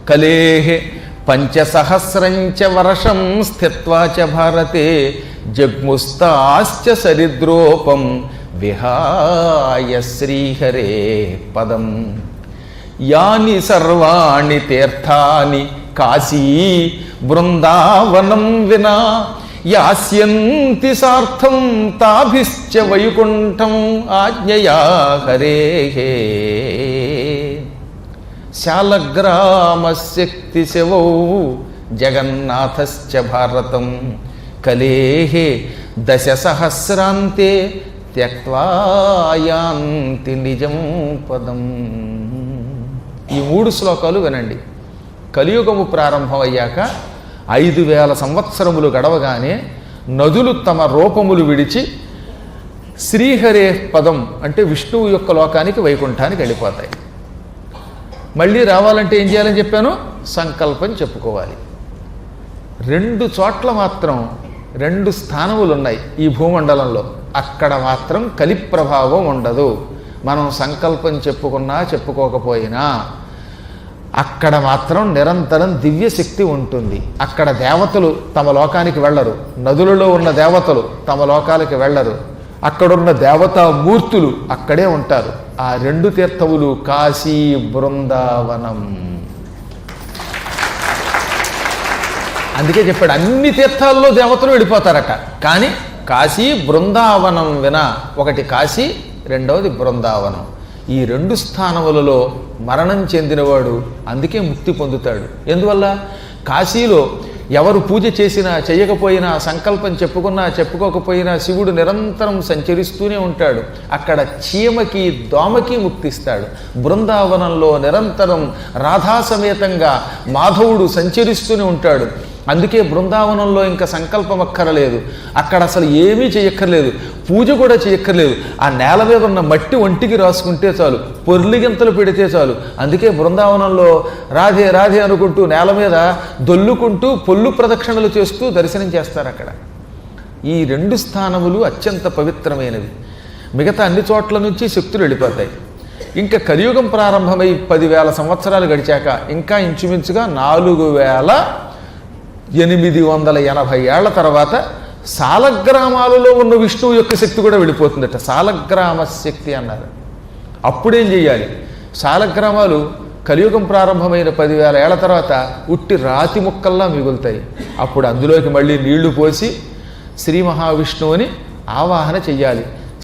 కలేః పంచసహస్రంచ వర్షం స్థిత్వా చ భారతే జగ్ముస్తాశ్చ సరిద్రోపం విహాయ శ్రీహరే పదం. యాని సర్వాణి తీర్థాని కాశీ బృందావనం వినా యాస్యంతి సార్థం తాభిశ్చ వైకుంఠం ఆజ్ఞయా హరేః. శాలగ్రామశక్తి శివౌ జగన్నాథశ్చ భారతం కలేః దశసహస్రాంతే త్యక్త్వా యాంతి నిజం పదం. ఈ 3 శ్లోకాలు వినండి. కలియుగము ప్రారంభమయ్యాక 5000 సంవత్సరములు గడవగానే నదులు తమ రూపములు విడిచి శ్రీహరే పదం అంటే విష్ణువు యొక్క లోకానికి వైకుంఠానికి వెళ్ళిపోతాయి. మళ్ళీ రావాలంటే ఏం చేయాలని చెప్పాను? సంకల్పం చెప్పుకోవాలి. 2 చోట్ల మాత్రం 2 స్థానములు ఉన్నాయి ఈ భూమండలంలో. అక్కడ మాత్రం కలి ప్రభావం ఉండదు. మనం సంకల్పం చెప్పుకున్నా చెప్పుకోకపోయినా అక్కడ మాత్రం నిరంతరం దివ్య శక్తి ఉంటుంది. అక్కడ దేవతలు తమ లోకానికి వెళ్ళరు, నదులలో ఉన్న దేవతలు తమ లోకాలకి వెళ్ళరు. అక్కడున్న దేవతా మూర్తులు అక్కడే ఉంటారు. ఆ 2 తీర్థములు కాశీ బృందావనం. అందుకే చెప్పాడు అన్ని తీర్థాల్లో దేవతలు వెళ్ళిపోతారట. కానీ కాశీ బృందావనం వినా, ఒకటి కాశీ రెండవది బృందావనం. ఈ 2 స్థానములలో మరణం చెందినవాడు అందుకే ముక్తి పొందుతాడు. ఎందువల్ల? కాశీలో ఎవరు పూజ చేసినా చేయకపోయినా, సంకల్పం చెప్పుకున్నా చెప్పుకోకపోయినా శివుడు నిరంతరం సంచరిస్తూనే ఉంటాడు. అక్కడ చీమకి దోమకి ముక్తిస్తాడు. బృందావనంలో నిరంతరం రాధాసమేతంగా మాధవుడు సంచరిస్తూనే ఉంటాడు. అందుకే బృందావనంలో ఇంకా సంకల్పం అక్కర్లేదు. అక్కడ అసలు ఏమీ చేయక్కర్లేదు, పూజ కూడా చేయక్కర్లేదు. ఆ నేల మీద ఉన్న మట్టి ఒంటికి రాసుకుంటే చాలు, పొర్లిగింతలు పెడితే చాలు. అందుకే బృందావనంలో రాధే రాధే అనుకుంటూ నేల మీద దొల్లుకుంటూ పొల్లు ప్రదక్షిణలు చేస్తూ దర్శనం చేస్తారు. అక్కడ ఈ 2 స్థానములు అత్యంత పవిత్రమైనవి. మిగతా అన్ని చోట్ల నుంచి శక్తులు వెళ్ళిపోతాయి. ఇంకా కలియుగం ప్రారంభమై 10,000 సంవత్సరాలు గడిచాక ఇంకా ఇంచుమించుగా 4880 ఏళ్ల తర్వాత సాలగ్రామాలలో ఉన్న విష్ణువు యొక్క శక్తి కూడా వెళ్ళిపోతుందట. సాలగ్రామ శక్తి అన్నారు. అప్పుడేం చెయ్యాలి? సాలగ్రామాలు కలియుగం ప్రారంభమైన 10,000 ఏళ్ల తర్వాత ఉట్టి రాతి ముక్కల్లా మిగులుతాయి. అప్పుడు అందులోకి మళ్ళీ నీళ్లు పోసి శ్రీ మహావిష్ణువుని ఆవాహన చెయ్యాలి.